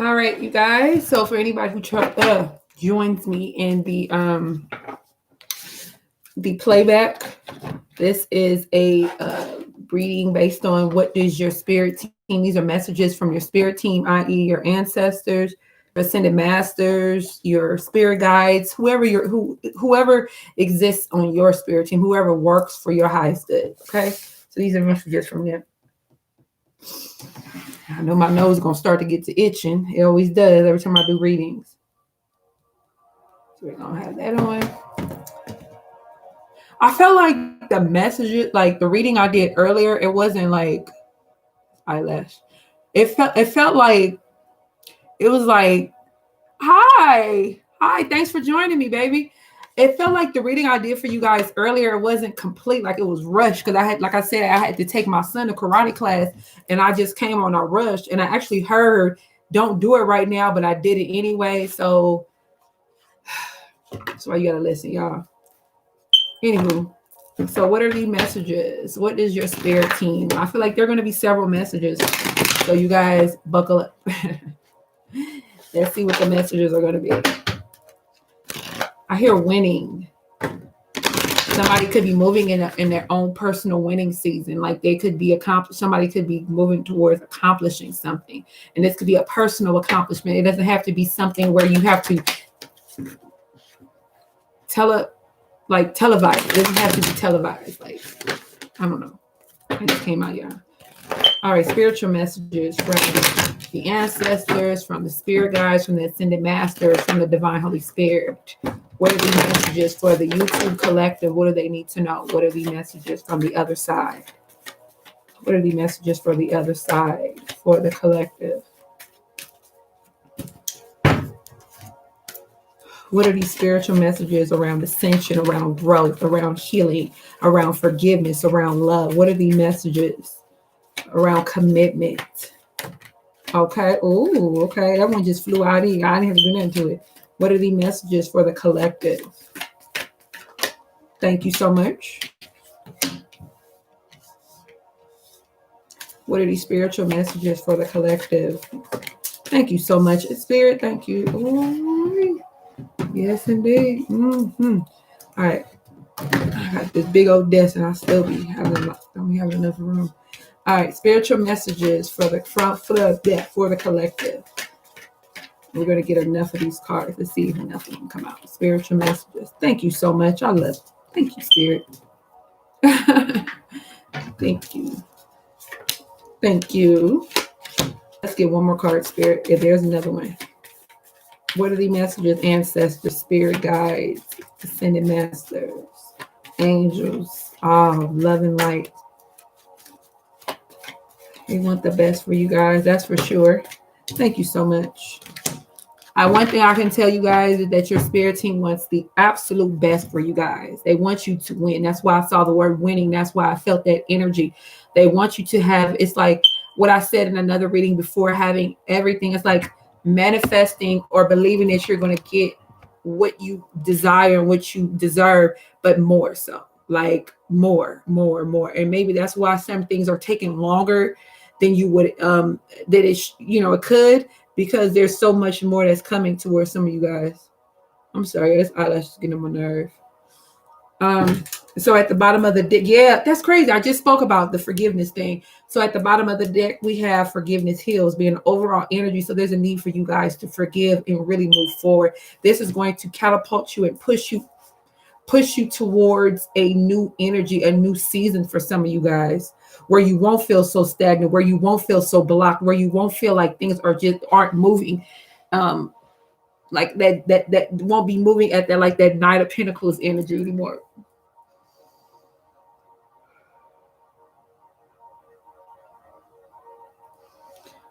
All right, you guys. So for anybody who joins me in the playback, this is a reading based on what does your spirit team. These are messages from your spirit team, i.e., your ancestors, your ascended masters, your spirit guides, whoever exists on your spirit team, whoever works for your highest good. Okay, so these are messages from them. I know my nose is gonna start to get to itching. It always does every time I do readings. So we're gonna have that on. I felt like the messages, like the reading I did earlier, it wasn't like eyelash. It felt like it was like, hi, thanks for joining me, baby. It felt like the reading I did for you guys earlier wasn't complete, like it was rushed because I had, like I said, I had to take my son to karate class, and I just came on a rush, and I actually heard, "Don't do it right now," but I did it anyway. So that's why you gotta listen, y'all. Anywho, so what are the messages? What is your spirit team? I feel like there are going to be several messages. So you guys buckle up. Let's see what the messages are going to be. I hear winning. Somebody could be moving in their own personal winning season. Like they could be somebody could be moving towards accomplishing something. And this could be a personal accomplishment. It doesn't have to be something where you have to televise. It doesn't have to be televised. Like, I don't know. It just came out, y'all. All right, spiritual messages from the ancestors, from the spirit guides, from the ascended masters, from the divine Holy Spirit. What are the messages for the YouTube collective? What do they need to know? What are the messages from the other side? What are the messages for the other side, for the collective? What are these spiritual messages around ascension, around growth, around healing, around forgiveness, around love? What are the messages around commitment? Okay. Oh, okay. That one just flew out in. I didn't have to do nothing to it. What are the messages for the collective? Thank you so much. What are these spiritual messages for the collective? Thank you so much, Spirit. Thank you. Ooh, yes, indeed. Mm-hmm. All right. I got this big old desk, and I still don't be having enough room. All right, spiritual messages for the collective. We're gonna get enough of these cards. Let's see if enough of them come out. Spiritual messages. Thank you so much. I love it. Thank you, Spirit. Thank you. Thank you. Let's get one more card, Spirit. If there's another one. What are the messages? Ancestors, spirit guides, ascended masters, angels, love and light. We want the best for you guys, that's for sure. Thank you so much. One thing I can tell you guys is that your spirit team wants the absolute best for you guys. They want you to win. That's why I saw the word winning. That's why I felt that energy. They want you to have, it's like what I said in another reading before, having everything. It's like manifesting or believing that you're going to get what you desire and what you deserve, but more so, like more. And maybe that's why some things are taking longer than you would, it could, because there's so much more that's coming towards some of you guys. I'm sorry, this eyelash is getting on my nerve. So at the bottom of the deck, yeah, that's crazy. I just spoke about the forgiveness thing. So at the bottom of the deck, we have forgiveness heals being overall energy. So there's a need for you guys to forgive and really move forward. This is going to catapult you and push you towards a new energy, a new season for some of you guys, where you won't feel so stagnant, where you won't feel so blocked, where you won't feel like things aren't moving. Like that won't be moving at that, like that Knight of Pentacles energy anymore.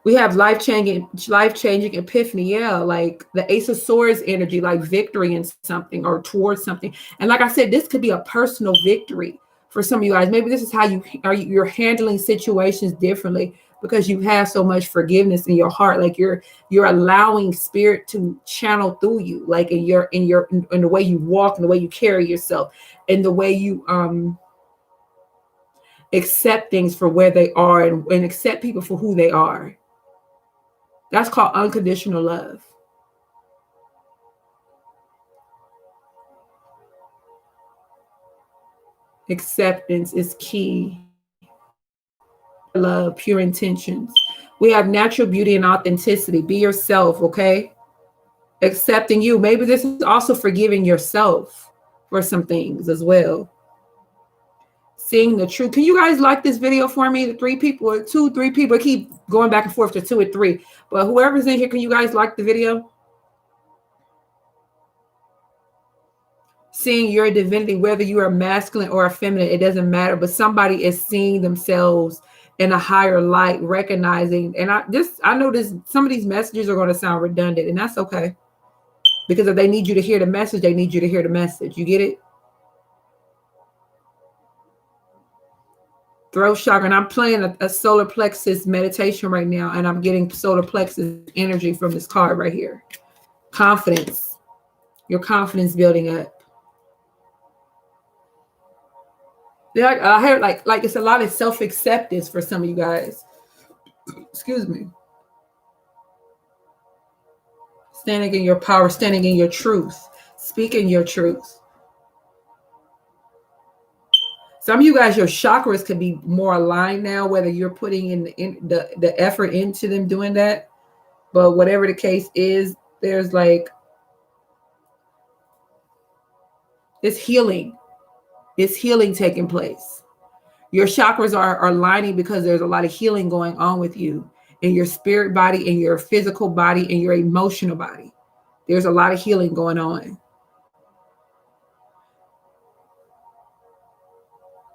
We have life-changing epiphany. Yeah, like the Ace of Swords energy, like victory in something or towards something. And like I said, this could be a personal victory for some of you guys. Maybe this is how you're handling situations differently because you have so much forgiveness in your heart. Like you're allowing spirit to channel through you, like in the way you walk, and the way you carry yourself, and the way you accept things for where they are, and accept people for who they are. That's called unconditional love. Acceptance is key. Love, pure intentions. We have natural beauty and authenticity. Be yourself, okay? Accepting you. Maybe this is also forgiving yourself for some things as well. Seeing the truth. Can you guys like this video for me? The 3 people, or 2, 3 people, keep going back and forth to 2 or 3. But whoever's in here, can you guys like the video? Seeing your divinity, whether you are masculine or feminine, it doesn't matter. But somebody is seeing themselves in a higher light, recognizing. And I know this. Some of these messages are going to sound redundant, and that's okay. Because if they need you to hear the message, they need you to hear the message. You get it? Throat chakra. And I'm playing a solar plexus meditation right now, and I'm getting solar plexus energy from this card right here. Confidence. Your confidence building up. Yeah, I heard like it's a lot of self-acceptance for some of you guys. Excuse me. Standing in your power, standing in your truth, speaking your truth. Some of you guys, your chakras could be more aligned now, whether you're putting in the effort into them doing that. But whatever the case is, there's like it's healing. It's healing taking place. Your chakras are lining because there's a lot of healing going on with you in your spirit body, in your physical body, in your emotional body. There's a lot of healing going on.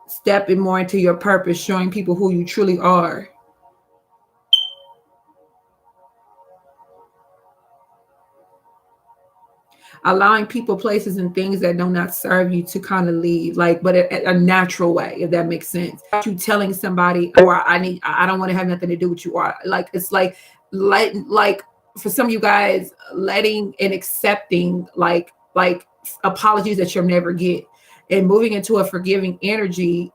Stepping more into your purpose, showing people who you truly are. Allowing people, places, and things that do not serve you to kind of leave, like, but a natural way, if that makes sense. You telling somebody, or I don't want to have nothing to do with you, or like it's like for some of you guys, letting and accepting like apologies that you'll never get, and moving into a forgiving energy.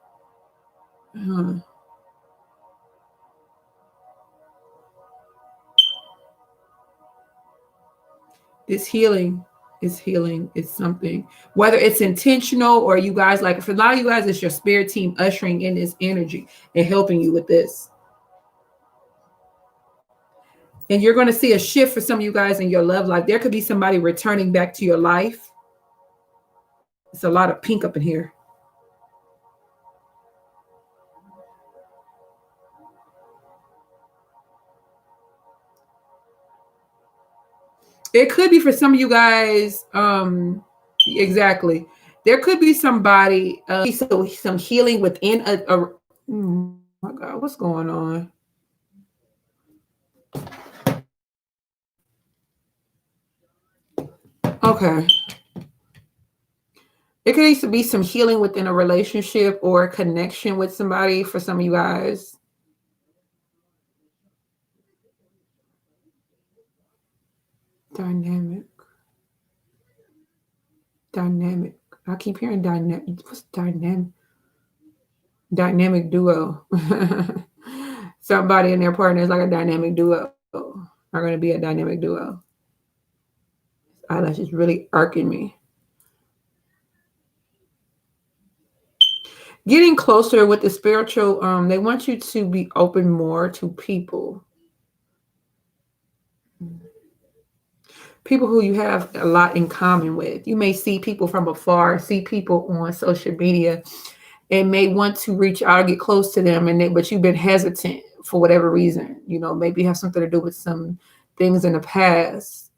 This healing is healing. It's something, whether it's intentional or you guys, like for a lot of you guys, it's your spirit team ushering in this energy and helping you with this. And you're going to see a shift for some of you guys in your love life. There could be somebody returning back to your life. It's a lot of pink up in here. It could be for some of you guys. Exactly. There could be somebody, some healing within oh my God, what's going on? Okay. It could either be some healing within a relationship or a connection with somebody for some of you guys. Dynamic. I keep hearing dynamic. What's dynamic? Dynamic duo. Somebody and their partner is like a dynamic duo. Are going to be a dynamic duo. Eyelash is really irking me. Getting closer with the spiritual, they want you to be open more to people. People who you have a lot in common with. You may see people from afar, see people on social media, and may want to reach out or get close to them, but you've been hesitant for whatever reason. You know, maybe have something to do with some things in the past.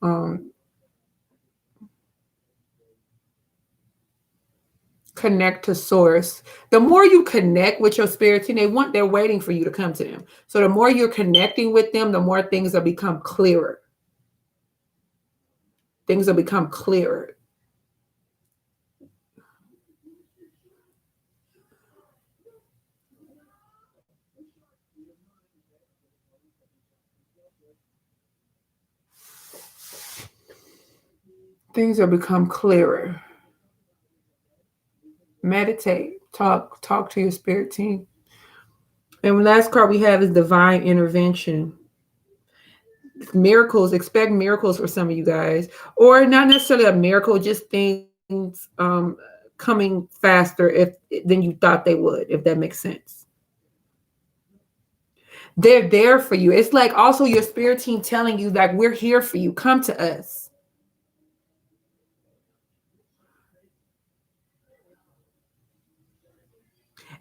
Connect to source. The more you connect with your spirit team, they're waiting for you to come to them. So the more you're connecting with them, the more things will become clearer. Things will become clearer. Things will become clearer. Meditate, talk to your spirit team. And the last card we have is divine intervention. miracles, expect miracles for some of you guys, or not necessarily a miracle, just things coming faster than you thought they would, if that makes sense. They're there for you. It's like also your spirit team telling you that we're here for you. Come to us.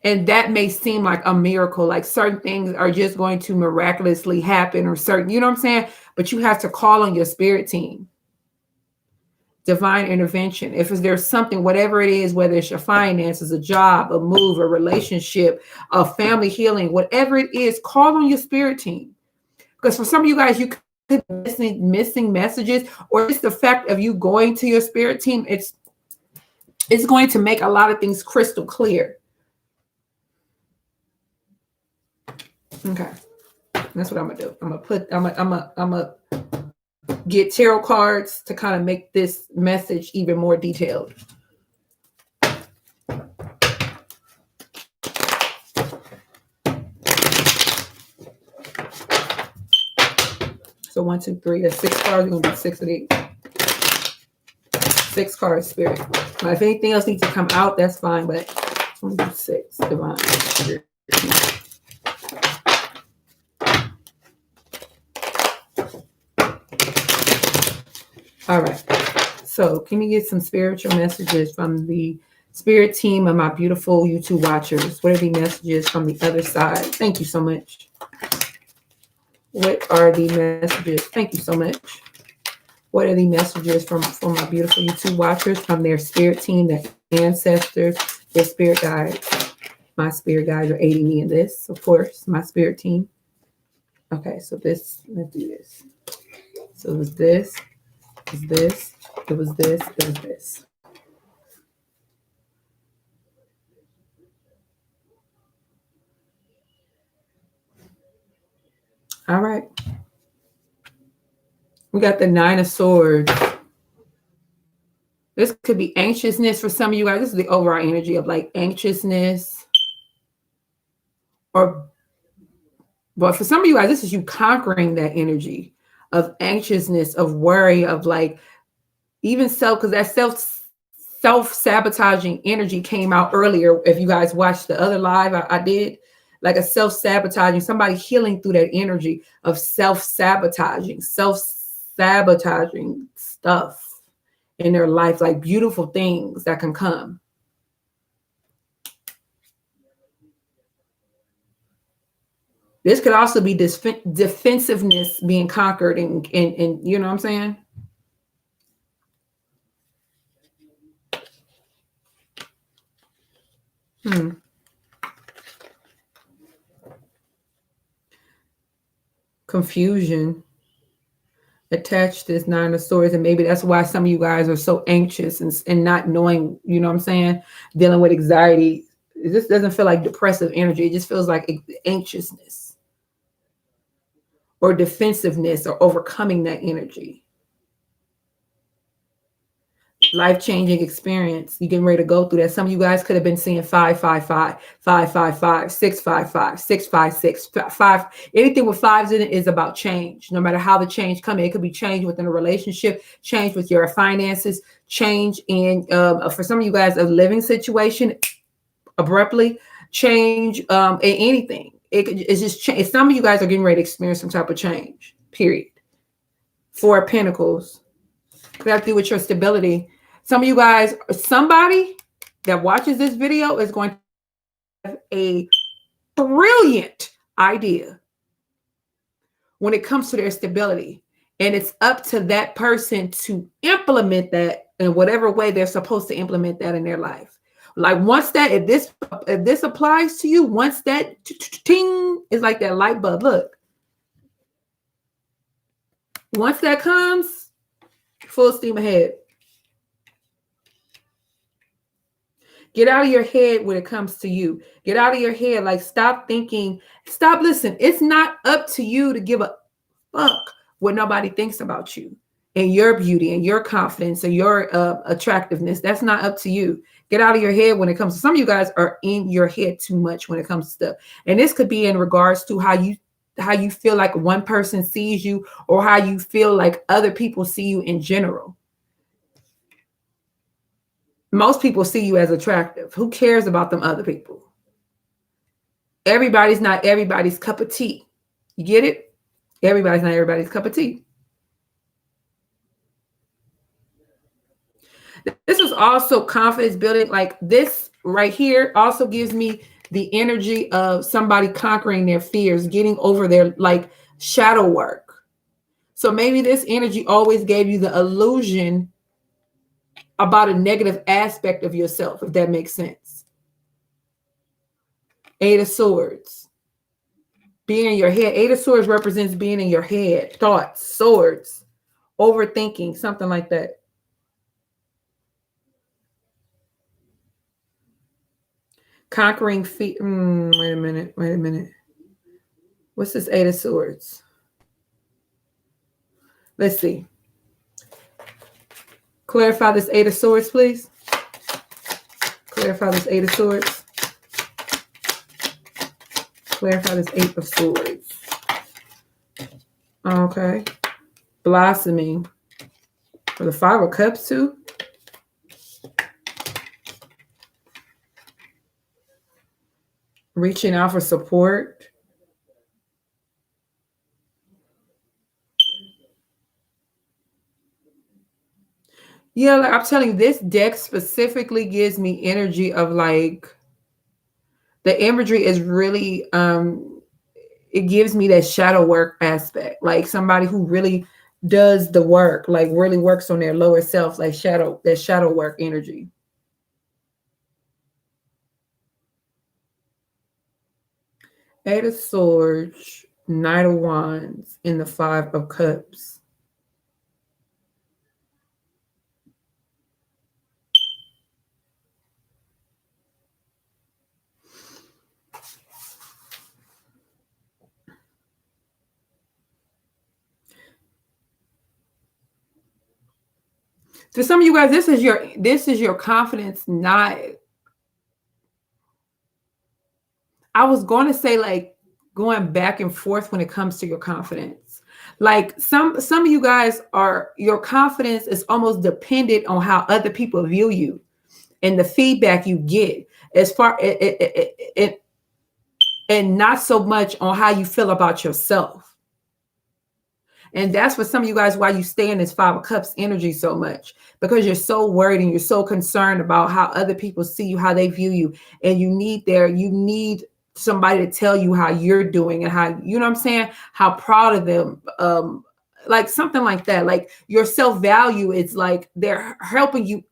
And that may seem like a miracle, like certain things are just going to miraculously happen, or certain, you know what I'm saying? But you have to call on your spirit team. Divine intervention. If there's something, whatever it is, whether it's your finances, a job, a move, a relationship, a family healing, whatever it is, call on your spirit team. Because for some of you guys, you could be missing messages, or just the fact of you going to your spirit team, it's going to make a lot of things crystal clear. Okay, that's what I'm gonna do. I'm gonna get tarot cards to kind of make this message even more detailed. So 1, 2, 3. That's 6 cards. We're gonna do 6 of these. 6 cards, spirit. Now, if anything else needs to come out, that's fine. But I'm gonna do 6. Divine. All right. So can you get some spiritual messages from the spirit team of my beautiful YouTube watchers? What are the messages from the other side? Thank you so much. What are the messages? Thank you so much. What are the messages from my beautiful YouTube watchers, from their spirit team, their ancestors, their spirit guides? My spirit guides are aiding me in this, of course, my spirit team. Okay, so this, let's do this. So it was this. It was this, it was this, it was this. All right. We got the 9 of Swords. This could be anxiousness for some of you guys. This is the overall energy of like anxiousness. But for some of you guys, this is you conquering that energy of anxiousness, of worry, of like even because that self-sabotaging energy came out earlier. If you guys watched the other live I did, like a self-sabotaging, somebody healing through that energy of self-sabotaging stuff in their life, like beautiful things that can come. This could also be defensiveness being conquered, and you know what I'm saying? Confusion attached to this 9 of Swords, and maybe that's why some of you guys are so anxious and not knowing, you know what I'm saying, dealing with anxiety. This doesn't feel like depressive energy. It just feels like anxiousness or defensiveness or overcoming that energy. Life-changing experience. You're getting ready to go through that. Some of you guys could have been seeing 555, 555, 655, 656, 5. Anything with 5s in it is about change. No matter how the change comes, it could be change within a relationship, change with your finances, change in for some of you guys a living situation abruptly, change in anything. It's just change. Some of you guys are getting ready to experience some type of change. Period. 4 of Pentacles. We have to do with your stability. Some of you guys, somebody that watches this video is going to have a brilliant idea when it comes to their stability. And it's up to that person to implement that in whatever way they're supposed to implement that in their life. Like once that, if this applies to you, once that ting is like that light bulb, look. Once that comes, full steam ahead. Get out of your head when it comes to you. Get out of your head. Like stop thinking, listen. It's not up to you to give a fuck what nobody thinks about you and your beauty and your confidence and your attractiveness. That's not up to you. Get out of your head when it comes to, some of you guys are in your head too much when it comes to stuff. And this could be in regards to how you you feel like one person sees you, or how you feel like other people see you in general. Most people see you as attractive. Who cares about them other people? Everybody's not everybody's cup of tea. You get it? Everybody's not everybody's cup of tea. This is also confidence building. Like this right here also gives me the energy of somebody conquering their fears, getting over their like shadow work. So maybe this energy always gave you the illusion about a negative aspect of yourself, if that makes sense. Eight of Swords. Being in your head. Eight of Swords represents being in your head. Thoughts, swords, overthinking, something like that. Conquering fear. Wait a minute. What's this Eight of Swords? Let's see. Clarify this Eight of Swords, please. Clarify this Eight of Swords. Clarify this Eight of Swords. Okay. Blossoming. For the Five of Cups, too. Reaching out for support. Yeah, like I'm telling you, this deck specifically gives me energy of like, the imagery is really, it gives me that shadow work aspect. Like somebody who really does the work, like really works on their lower self, like that shadow work energy. Eight of Swords, Knight of Wands, and the Five of Cups. To some of you guys, this is your confidence not. I was going to say like going back and forth when it comes to your confidence. Like some of you guys your confidence is almost dependent on how other people view you and the feedback you get, as far and not so much on how you feel about yourself. And that's for some of you guys why you stay in this Five of Cups energy so much, because you're so worried and you're so concerned about how other people see you, how they view you. And you need somebody to tell you how you're doing and how, you know what I'm saying, how proud of them. Like something like that. Like your self-value, it's like they're helping you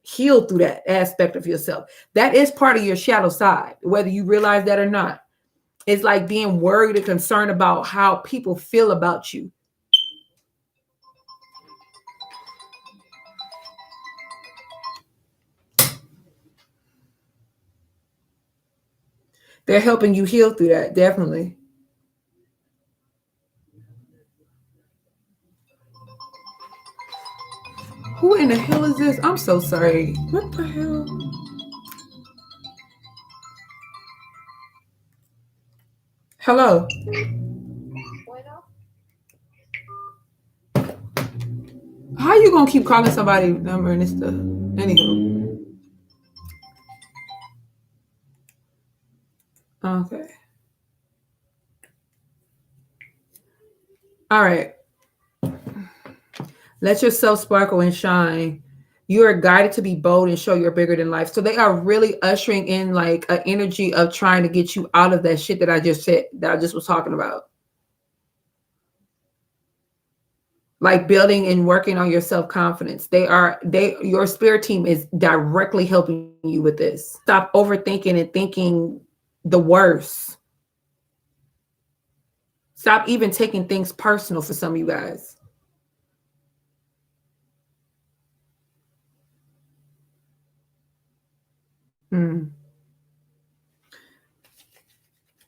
heal through that aspect of yourself. That is part of your shadow side, whether you realize that or not. It's like being worried and concerned about how people feel about you. They're helping you heal through that, definitely. Who in the hell is this? I'm so sorry. What the hell? Hello. How you gonna keep calling somebody number and stuff? Anywho. Okay. All right. Let yourself sparkle and shine. You are guided to be bold and show you're bigger than life. So they are really ushering in like an energy of trying to get you out of that shit that I just said, that I just was talking about. Like building and working on your self-confidence. Your spirit team is directly helping you with this. Stop overthinking and thinking the worst. Stop even taking things personal for some of you guys.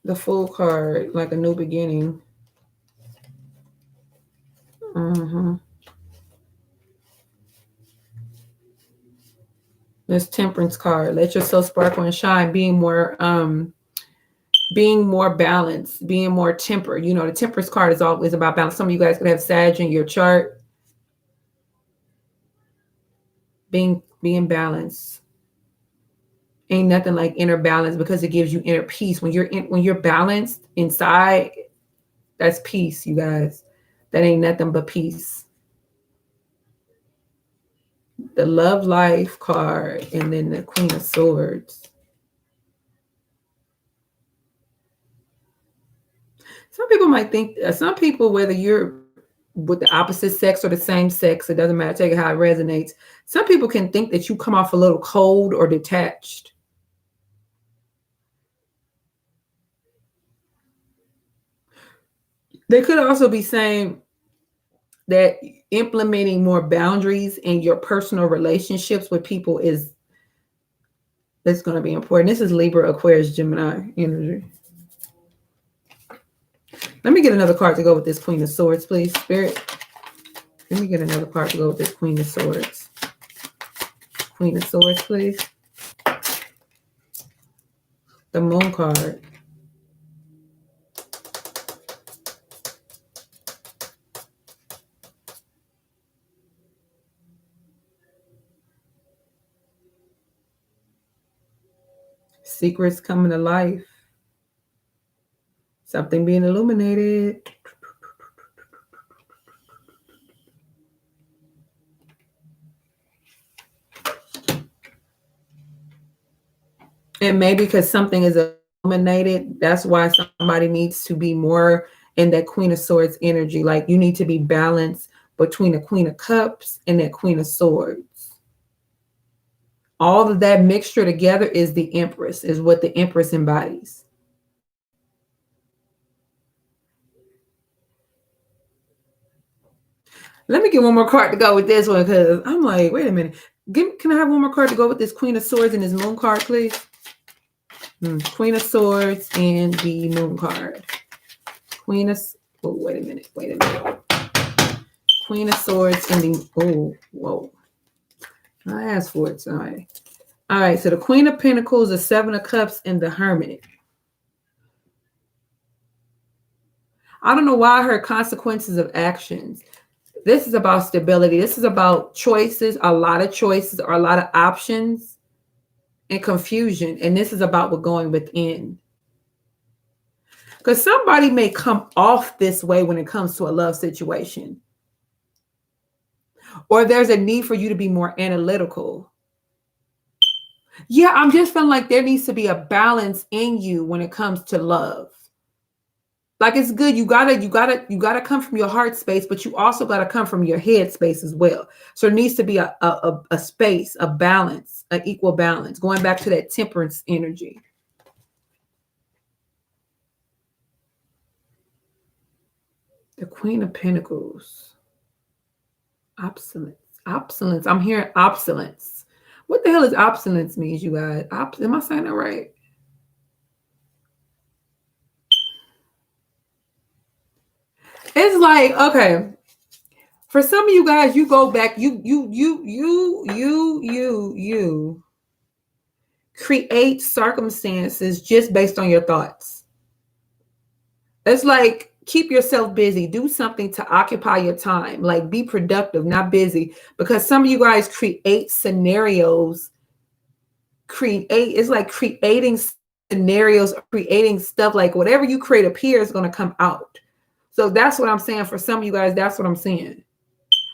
The Fool card, like a new beginning. This Temperance card. Let yourself sparkle and shine. Being more being more balanced, being more tempered. You know, the temperance card is always about balance. Some of you guys could have Sag in your chart. Being balanced. Ain't nothing like inner balance, because it gives you inner peace. When you're balanced inside, that's peace, you guys. That ain't nothing but peace. The Love Life card, and then the Queen of Swords. Some people might think, some people, whether you're with the opposite sex or the same sex, it doesn't matter, take it how it resonates. Some people can think that you come off a little cold or detached. They could also be saying that implementing more boundaries in your personal relationships with people is going to be important. This is Libra, Aquarius, Gemini energy. Let me get another card to go with this Queen of Swords, please, Spirit. Let me get another card to go with this Queen of Swords. Queen of Swords, please. The Moon card. Secrets coming to life. Something being illuminated. And maybe because something is illuminated, that's why somebody needs to be more in that Queen of Swords energy. Like, you need to be balanced between the Queen of Cups and that Queen of Swords. All of that mixture together is the Empress, is what the Empress embodies. Let me get one more card to go with this one, because I'm like, wait a minute. Can I have one more card to go with this Queen of Swords and this Moon card, please? Queen of Swords and the Moon card. Queen of... Oh, wait a minute. Queen of Swords and the... Oh, whoa. I asked for it, sorry. All right, so the Queen of Pentacles, the Seven of Cups, and the Hermit. I don't know why I heard consequences of actions. This is about stability. This is about choices, a lot of choices, or a lot of options, and confusion. And this is about what going within. Because somebody may come off this way when it comes to a love situation. Or there's a need for you to be more analytical. Yeah, I'm just feeling like there needs to be a balance in you when it comes to love. Like, it's good. You gotta come from your heart space, but you also gotta come from your head space as well. So there needs to be a space, a balance, an equal balance, going back to that temperance energy. The Queen of Pentacles. Obsolence. I'm hearing obsolence. What the hell is obsolence means, you guys? Am I saying that right? It's like, okay, for some of you guys, you go back, you create circumstances just based on your thoughts. It's like, keep yourself busy, do something to occupy your time, like be productive, not busy, because some of you guys create scenarios, it's like creating scenarios, creating stuff, like whatever you create up here is going to come out. So that's what I'm saying for some of you guys. That's what I'm saying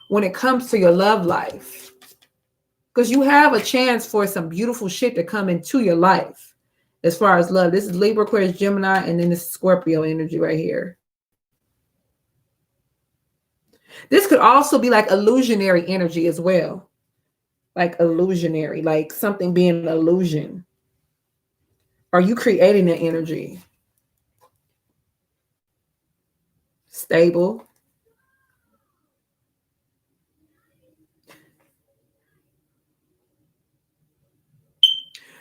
when it comes to your love life, because you have a chance for some beautiful shit to come into your life as far as love. This is Libra, Aquarius, Gemini, and then this Scorpio energy right here. This could also be like illusionary energy as well. Like illusionary, like something being an illusion. Are you creating that energy? Stable.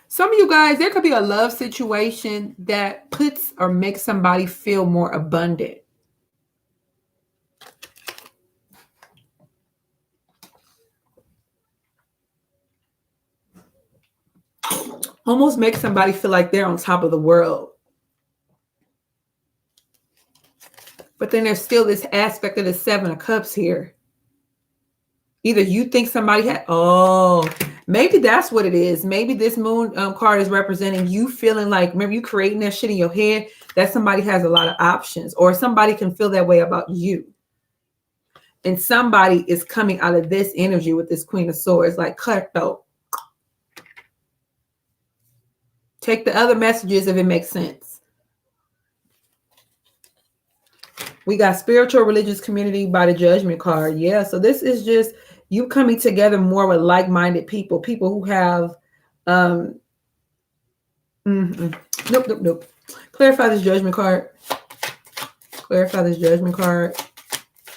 Some of you guys, there could be a love situation that puts or makes somebody feel more abundant. Almost makes somebody feel like they're on top of the world. But then there's still this aspect of the Seven of Cups here. Either you think somebody had, maybe that's what it is. Maybe this moon card is representing you feeling like, remember you creating that shit in your head, that somebody has a lot of options, or somebody can feel that way about you. And somebody is coming out of this energy with this Queen of Swords, like cutthroat. Take the other messages if it makes sense. We got spiritual religious community by the Judgment card. Yeah, so this is just you coming together more with like-minded people, people who have nope. Clarify this Judgment card. Clarify this Judgment card.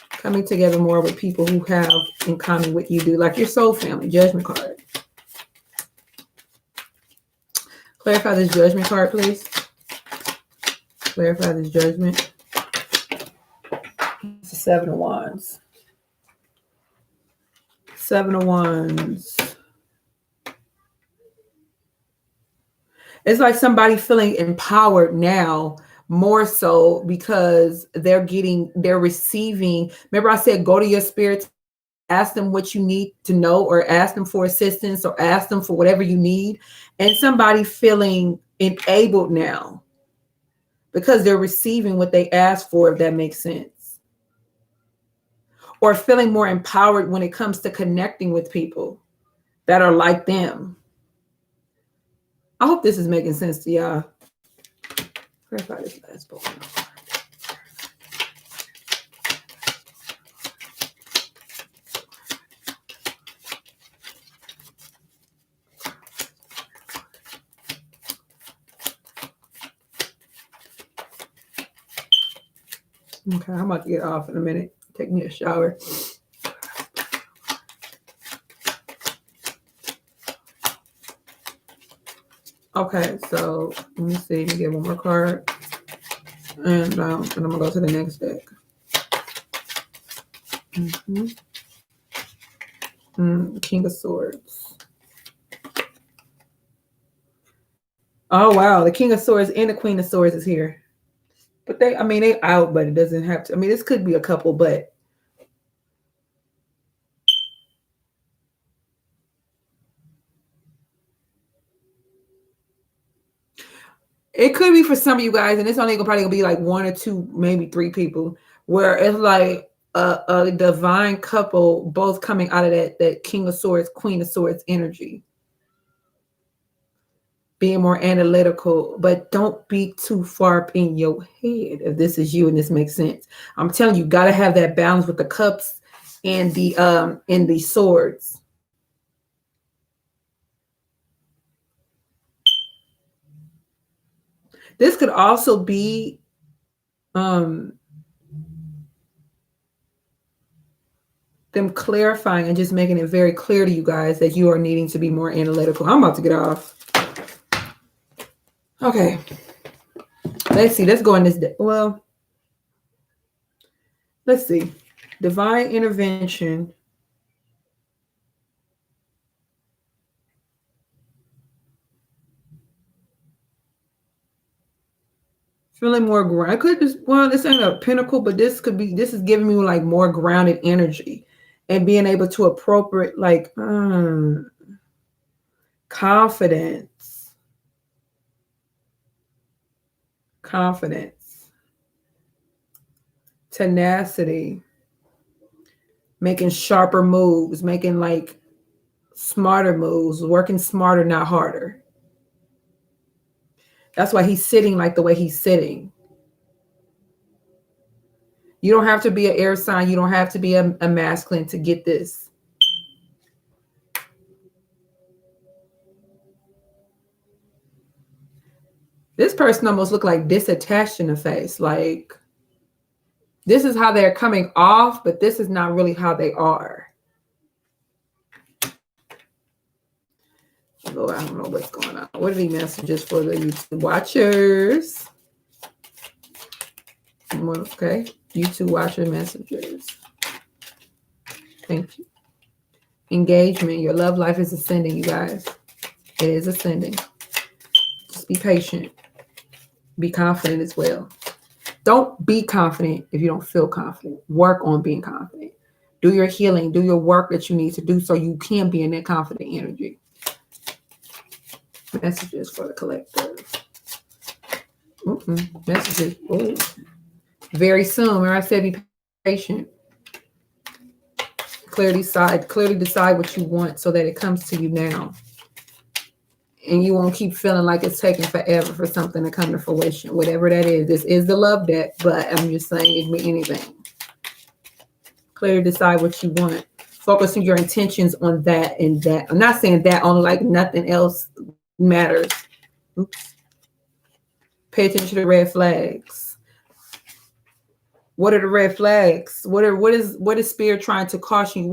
Coming together more with people who have in common what you do, like your soul family. Judgment card. Clarify this Judgment card, please. Clarify this Judgment. It's the Seven of Wands. Seven of Wands. It's like somebody feeling empowered now, more so because they're receiving. Remember I said, go to your spirits, ask them what you need to know, or ask them for assistance, or ask them for whatever you need. And somebody feeling enabled now because they're receiving what they asked for, if that makes sense. Or feeling more empowered when it comes to connecting with people that are like them. I hope this is making sense to y'all. Clarify this last book. Okay, I'm about to get off in a minute. Take me a shower. Okay, so let me see. Let me get one more card. And I'm going to go to the next deck. King of Swords. Oh, wow. The King of Swords and the Queen of Swords is here. But they out, but it doesn't have to. This could be a couple, but it could be for some of you guys, and it's only probably gonna be like one or two, maybe three people, where it's like a divine couple both coming out of that King of Swords, Queen of Swords energy. Being more analytical, but don't be too far up in your head if this is you and this makes sense. I'm telling you, gotta have that balance with the cups and the swords. This could also be them clarifying and just making it very clear to you guys that you are needing to be more analytical. I'm about to get off. Okay. Let's see. Let's go in this. Well, let's see. Divine intervention. Feeling more grounded. I could just, well, this ain't a pinnacle, but this is giving me like more grounded energy and being able to appropriate like confidence, tenacity, making sharper moves, making like smarter moves, working smarter, not harder. That's why he's sitting like the way he's sitting. You don't have to be an air sign. You don't have to be a masculine to get this. This person almost looked like disattached in the face. Like, this is how they're coming off, but this is not really how they are. Oh, I don't know what's going on. What are these messages for the YouTube watchers? Okay, YouTube watcher messages. Thank you. Engagement. Your love life is ascending, you guys. It is ascending. Just be patient. Be confident as well. Don't be confident if you don't feel confident. Work on being confident. Do your healing. Do your work that you need to do so you can be in that confident energy. Messages for the collective. Messages. Ooh. Very soon. Remember I said be patient. Clearly decide what you want so that it comes to you now. And you won't keep feeling like it's taking forever for something to come to fruition. Whatever that is. This is the love deck, but I'm just saying it can be anything. Clearly decide what you want. Focusing your intentions on that and that. I'm not saying that only, like nothing else matters. Oops. Pay attention to the red flags. What are the red flags? What is spirit trying to caution you?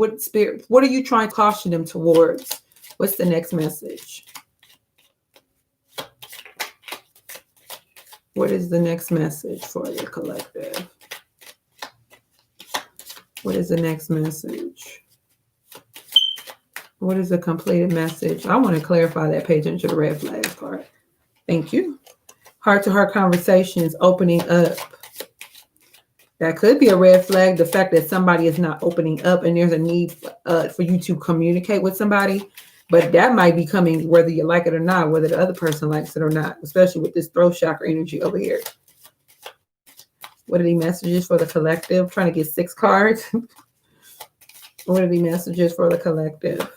What are you trying to caution them towards? What's the next message? What is the next message for the collective? What is the next message? What is the completed message? I want to clarify that. Pay attention to the red flags part. Thank you. Heart-to-heart conversations opening up. That could be a red flag. The fact that somebody is not opening up and there's a need for you to communicate with somebody. But that might be coming whether you like it or not, whether the other person likes it or not, especially with this throat chakra energy over here. What are the messages for the collective? I'm trying to get 6 cards. What are the messages for the collective?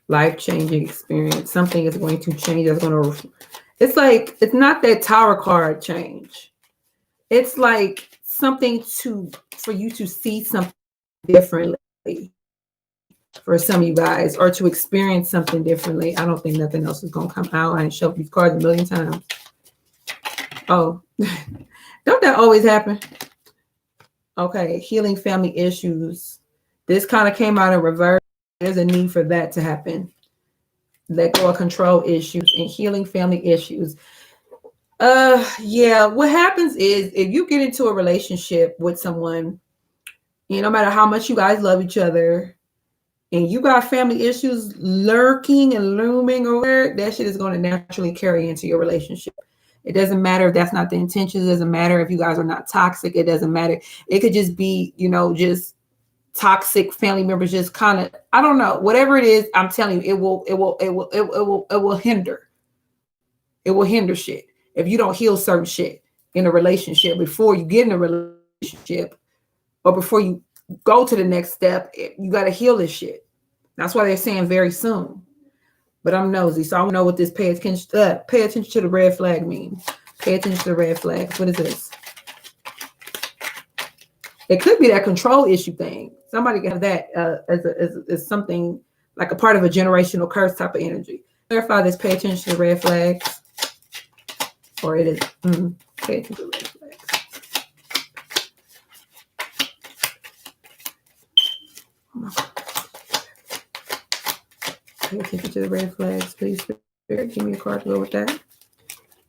Life-changing experience. Something is going to change. It's like, it's not that Tower card change. It's like something for you to see something differently for some of you guys, or to experience something differently. I don't think nothing else is going to come out. I ain't shoved these cards a million times. Oh, don't that always happen? Okay, healing family issues. This kind of came out in reverse. There's a need for that to happen. Let go of control issues and healing family issues. Yeah, what happens is if you get into a relationship with someone, no matter how much you guys love each other, and you got family issues lurking and looming over, that shit is going to naturally carry into your relationship. It doesn't matter if that's not the intention. It doesn't matter if you guys are not toxic. It doesn't matter. It could just be, just toxic family members, just kind of, I don't know, whatever it is. I'm telling you, it will hinder. It will hinder shit if you don't heal certain shit in a relationship before you get in a relationship, or before you go to the next step. You got to heal this shit. That's why they're saying very soon. But I'm nosy, so I want to know what this pay attention to the red flag means. Pay attention to the red flags. What is this? It could be that control issue thing. Somebody got that as something like a part of a generational curse type of energy. Clarify this. Pay attention to the red flags. Or it is. Pay attention to the red flags. Pay attention to the red flags, please. Spirit, give me a card to go with that.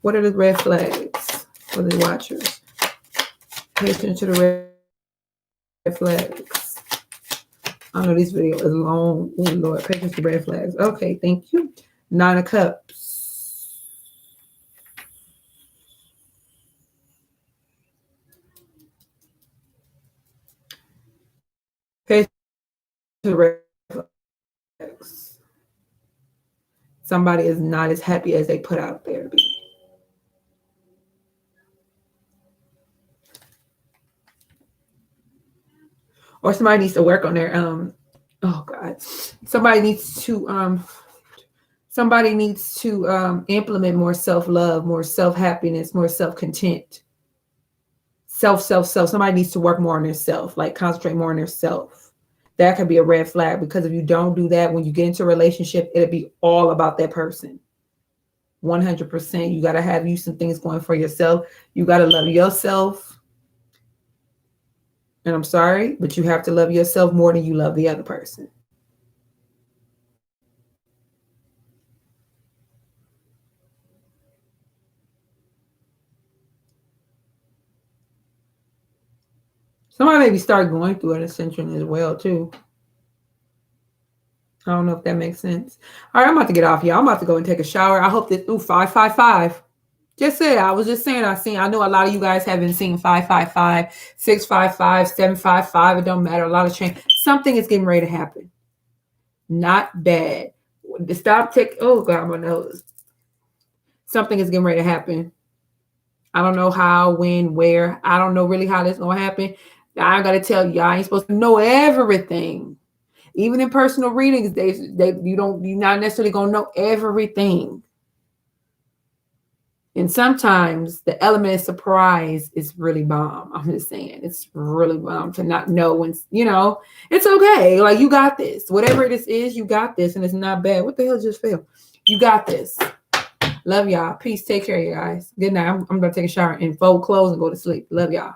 What are the red flags for the watchers? Pay attention to the red flags. I know this video is long. Oh, Lord. Pay attention to the red flags. Okay, thank you. 9 of Cups. Pay attention to the red flags. Somebody is not as happy as they put out there to be. Or somebody needs to work on their oh God. Somebody needs to implement more self-love, more self-happiness, more self-content. Self. Somebody needs to work more on their self, like concentrate more on their self. That could be a red flag, because if you don't do that, when you get into a relationship, it'll be all about that person. 100%. You got to have some things going for yourself. You got to love yourself. And I'm sorry, but you have to love yourself more than you love the other person. Somebody maybe start going through an ascension as well, too. I don't know if that makes sense. All right, I'm about to get off, y'all. I'm about to go and take a shower. I hope that 555. Just say I was just saying I know a lot of you guys haven't seen 555, 655, 755. It don't matter. A lot of change. Something is getting ready to happen. Not bad. Stop take oh god, my nose. Something is getting ready to happen. I don't know how, when, where. I don't know really how this gonna happen. I gotta tell you, I ain't supposed to know everything. Even in personal readings, you're not necessarily gonna know everything. And sometimes the element of surprise is really bomb. I'm just saying, it's really bomb to not know when, it's okay. Like, you got this. Whatever this is, you got this, and it's not bad. What the hell just fell? You got this. Love y'all. Peace. Take care, you guys. Good night. I'm going to take a shower and fold clothes and go to sleep. Love y'all.